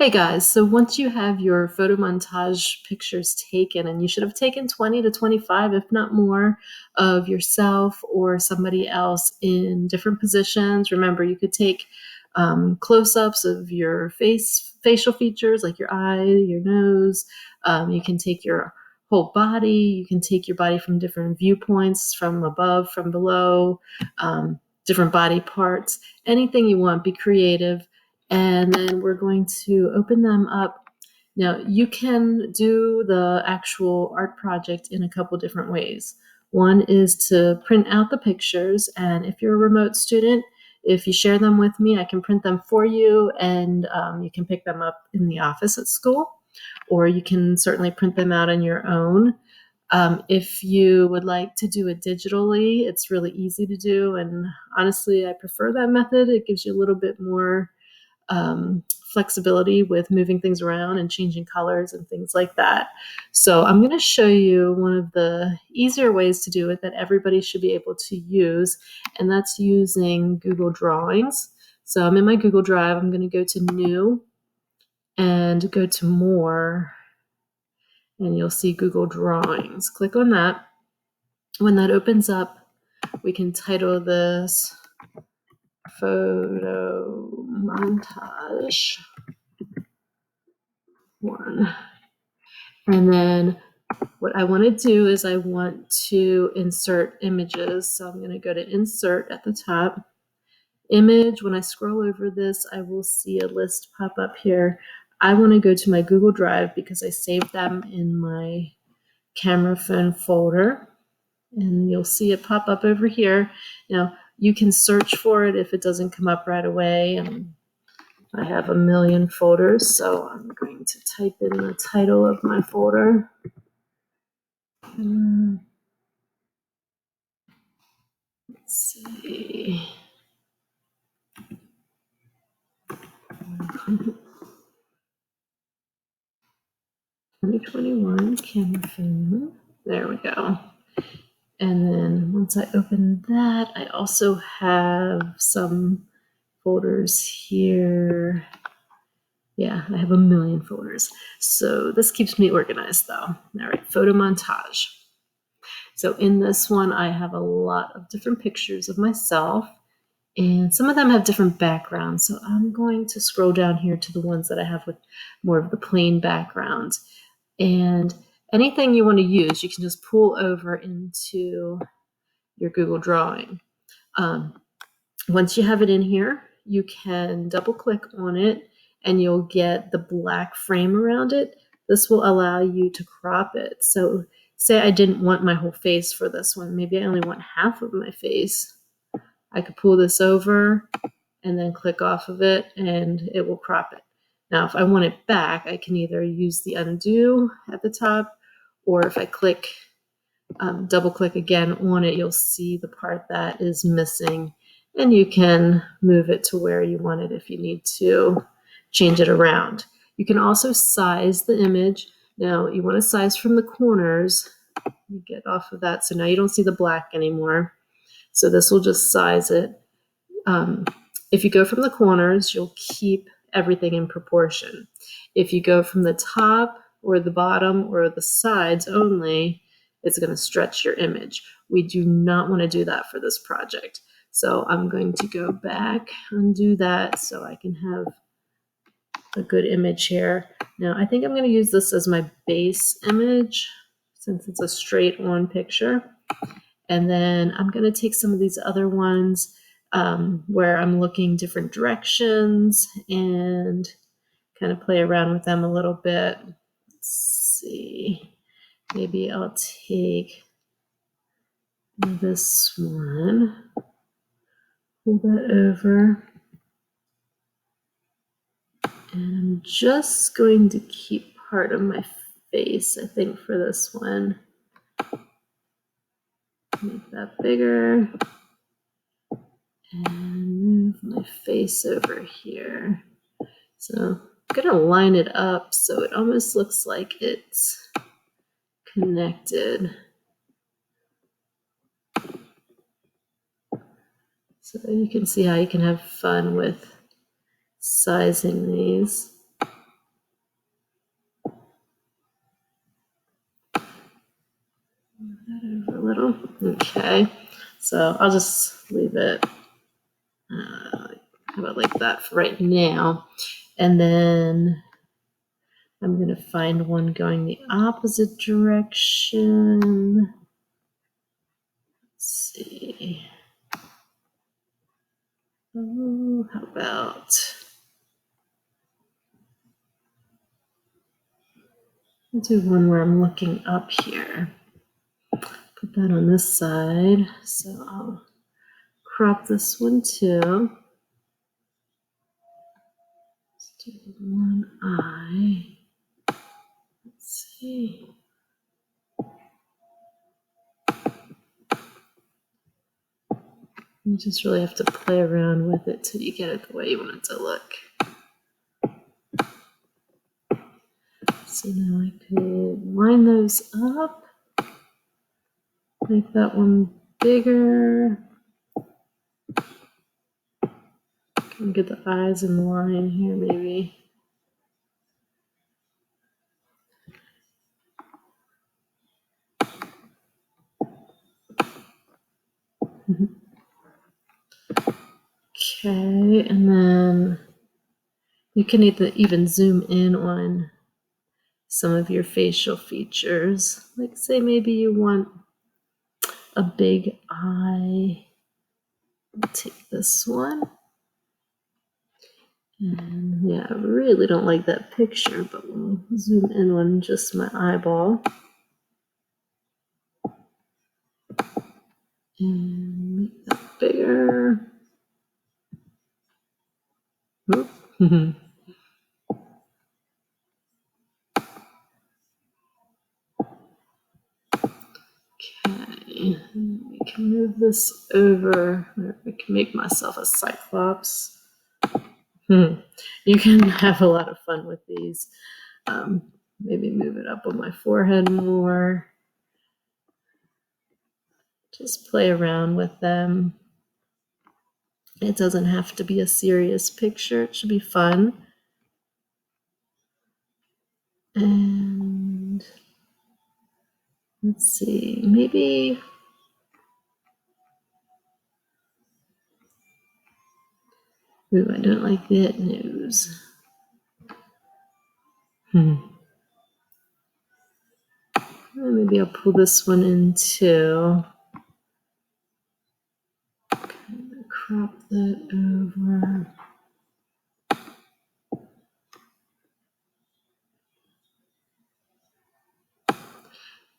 Hey guys, so once you have your photo montage pictures taken, and you should have taken 20 to 25, if not more, of yourself or somebody else in different positions. Remember, you could take close-ups of your facial features like your eye, your nose. You can take your whole body. You can take your body from different viewpoints, from above, from below, different body parts, anything you want. Be creative. And then we're going to open them up. Now, you can do the actual art project in a couple different ways. One is to print out the pictures, and if you're a remote student, if you share them with me, I can print them for you, and you can pick them up in the office at school, or you can certainly print them out on your own. If you would like to do it digitally, it's really easy to do, and honestly, I prefer that method. It gives you a little bit more flexibility with moving things around and changing colors and things like that. So I'm going to show you one of the easier ways to do it that everybody should be able to use, and that's using Google Drawings. So I'm in my Google Drive. I'm going to go to New and go to More, and you'll see Google Drawings. Click on that. When that opens up, we can title this Photo Montage 1. And then what I want to do is I want to insert images. So I'm going to go to Insert at the top. Image, when I scroll over this, I will see a list pop up here. I want to go to my Google Drive because I saved them in my camera phone folder. And you'll see it pop up over here. Now, you can search for it if it doesn't come up right away. I have a million folders, so I'm going to type in the title of my folder. Let's see. 2021 camera phone. There we go. And then once I open that, I also have some folders here. Yeah, I have a million folders. So this keeps me organized though. All right, photo montage. So in this one, I have a lot of different pictures of myself, and some of them have different backgrounds. So I'm going to scroll down here to the ones that I have with more of the plain background. And anything you want to use, you can just pull over into your Google Drawing. Once you have it in here, you can double click on it and you'll get the black frame around it. This will allow you to crop it. So say I didn't want my whole face for this one. Maybe I only want half of my face. I could pull this over and then click off of it and it will crop it. Now, if I want it back, I can either use the undo at the top, or if I click, double click again on it, you'll see the part that is missing, and you can move it to where you want it if you need to change it around. You can also size the image. Now, you want to size from the corners. You get off of that, so now you don't see the black anymore. So this will just size it. If you go from the corners, you'll keep everything in proportion. If you go from the top or the bottom or the sides only, it's going to stretch your image. We do not want to do that for this project. So I'm going to go back, undo that so I can have a good image here. Now I think I'm going to use this as my base image since it's a straight on picture. And then I'm going to take some of these other ones where I'm looking different directions and kind of play around with them a little bit. Let's see. Maybe I'll take this one, pull that over, and I'm just going to keep part of my face, I think, for this one. Make that bigger. And move my face over here. So I'm gonna line it up so it almost looks like it's connected. So you can see how you can have fun with sizing these. that over a little. Okay, so I'll just leave it how about like that for right now. And then I'm going to find one going the opposite direction. Let's see. Oh, how about I'll do one where I'm looking up here. Put that on this side. So I'll crop this one too. Let's do one eye. Let's see. You just really have to play around with it till you get it the way you want it to look. So now I could line those up. Make that one bigger. Can get the eyes in line here maybe. Okay, and then you can even zoom in on some of your facial features. Like say maybe you want a big eye. I'll take this one. And yeah, I really don't like that picture, but we'll zoom in on just my eyeball. And make that bigger. Okay, we can move this over. I can make myself a cyclops. You can have a lot of fun with these. Maybe move it up on my forehead more. Just play around with them. It doesn't have to be a serious picture. It should be fun. And let's see, maybe ooh, I don't like that nose. Maybe I'll pull this one in too. Kind of crop that over.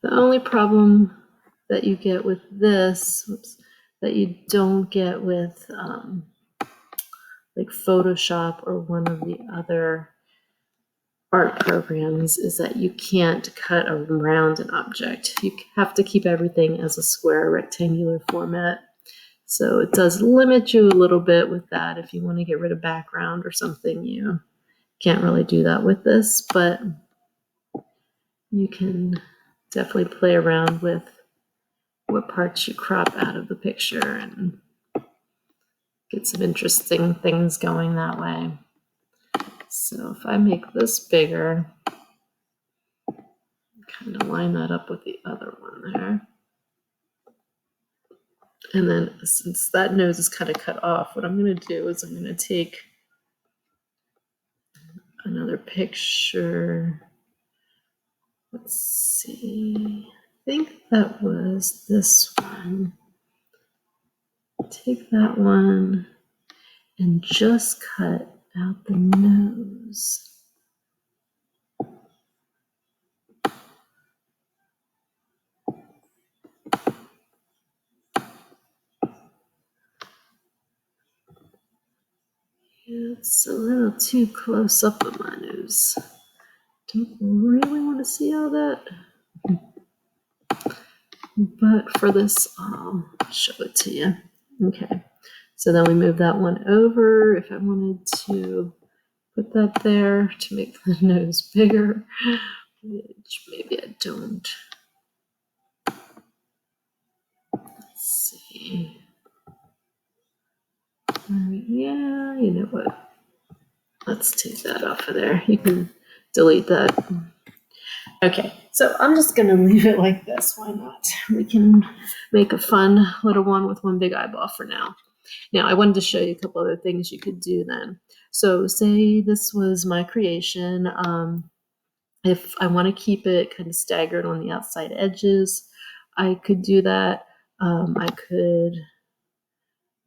The only problem that you get with this, that you don't get with like Photoshop or one of the other art programs is that you can't cut around an object. You have to keep everything as a square rectangular format. So it does limit you a little bit with that. If you want to get rid of background or something, you can't really do that with this, but you can definitely play around with what parts you crop out of the picture and get some interesting things going that way. So if I make this bigger, kind of line that up with the other one there. And then since that nose is kind of cut off, what I'm going to do is I'm going to take another picture. Let's see. I think that was this one. Take that one and just cut out the nose. It's a little too close up on my nose. Don't really want to see all that. But for this, I'll show it to you. Okay. So then we move that one over. If I wanted to put that there to make the nose bigger, which maybe I don't. Let's see. Yeah, you know what? Let's take that off of there. You can delete that. Okay, so I'm just gonna leave it like this. Why not? We can make a fun little one with one big eyeball for now. Now, I wanted to show you a couple other things you could do then. So say this was my creation. If I want to keep it kind of staggered on the outside edges, I could do that. I could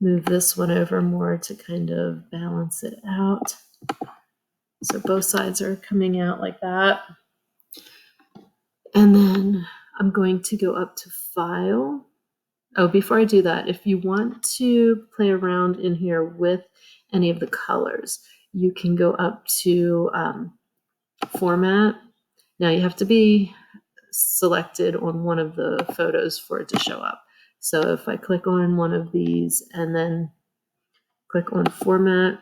move this one over more to kind of balance it out. So both sides are coming out like that. And then I'm going to go up to File. Oh, before I do that, if you want to play around in here with any of the colors, you can go up to Format. Now you have to be selected on one of the photos for it to show up. So if I click on one of these and then click on Format,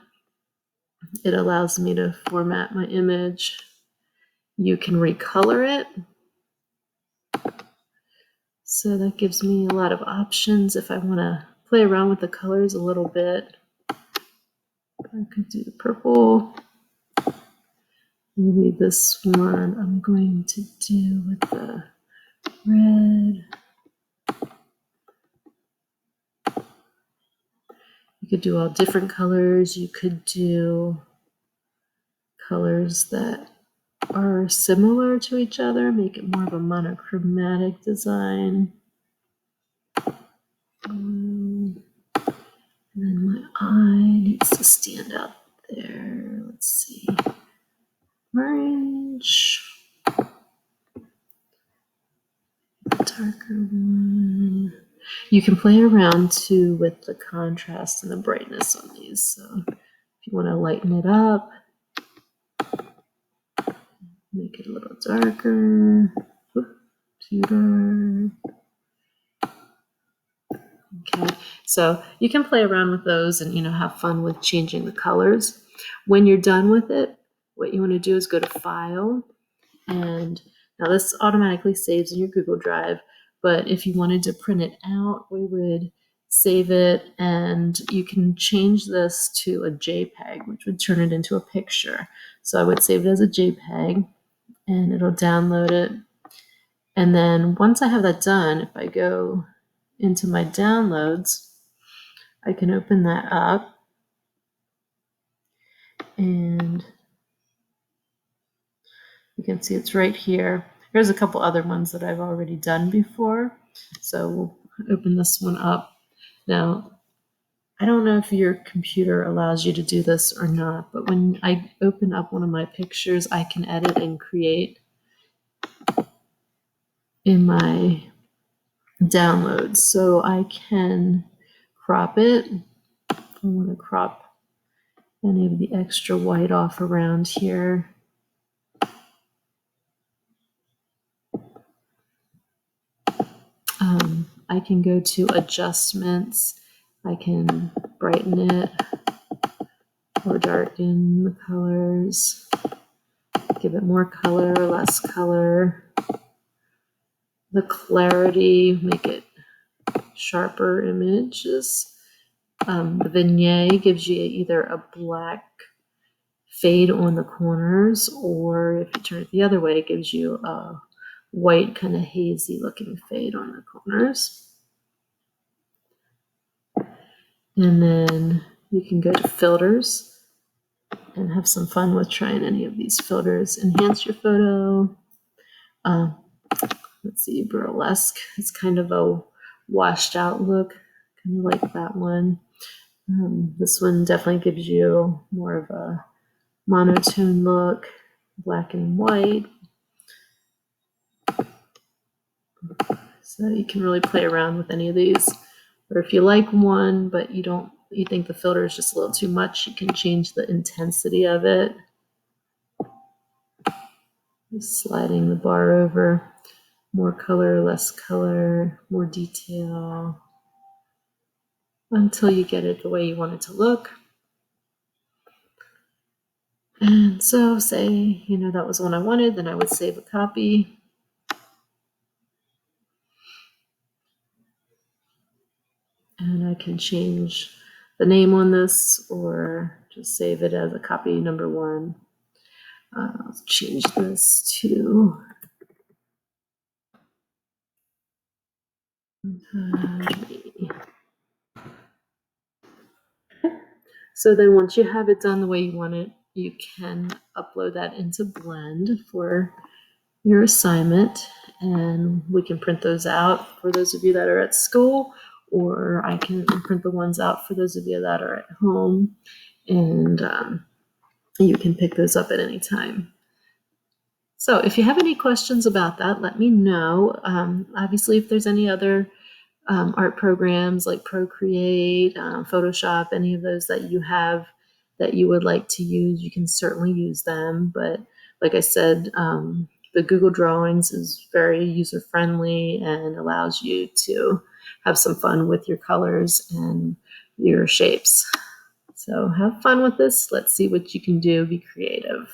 it allows me to format my image. You can recolor it. So that gives me a lot of options if I want to play around with the colors a little bit. I could do the purple. Maybe this one I'm going to do with the red. You could do all different colors. You could do colors that are similar to each other, make it more of a monochromatic design. And then my eye needs to stand out there. Let's see. Orange. Darker one. You can play around too with the contrast and the brightness on these. So if you want to lighten it up, make it a little darker. Too dark. Okay, so you can play around with those and have fun with changing the colors. When you're done with it, what you want to do is go to File, and now this automatically saves in your Google Drive, but if you wanted to print it out, we would save it, and you can change this to a JPEG, which would turn it into a picture. So I would save it as a JPEG, and it'll download it. And then once I have that done, if I go into my downloads, I can open that up, and you can see it's right here. There's a couple other ones that I've already done before. So we'll open this one up. Now, I don't know if your computer allows you to do this or not, but when I open up one of my pictures, I can edit and create in my downloads. So I can crop it. I want to crop any of the extra white off around here. I can go to adjustments. I can brighten it or darken the colors, give it more color, less color. The clarity, make it sharper images. The vignette gives you either a black fade on the corners, or if you turn it the other way, it gives you a white kind of hazy looking fade on the corners. And then you can go to filters and have some fun with trying any of these filters. Enhance your photo. Let's see, burlesque. It's kind of a washed out look, kind of like that one. This one definitely gives you more of a monotone look, black and white. So you can really play around with any of these. Or if you like one, but you think the filter is just a little too much, you can change the intensity of it. Just sliding the bar over. More color, less color, more detail, until you get it the way you want it to look. And so say, that was one I wanted, then I would save a copy. And I can change the name on this or just save it as a copy number 1. I'll change this to So then once you have it done the way you want it, you can upload that into Blend for your assignment, and we can print those out for those of you that are at school, or I can print the ones out for those of you that are at home, and you can pick those up at any time. So if you have any questions about that, let me know. Obviously, if there's any other art programs like Procreate, Photoshop, any of those that you have that you would like to use, you can certainly use them. But like I said, the Google Drawings is very user friendly and allows you to have some fun with your colors and your shapes. So have fun with this. Let's see what you can do. Be creative.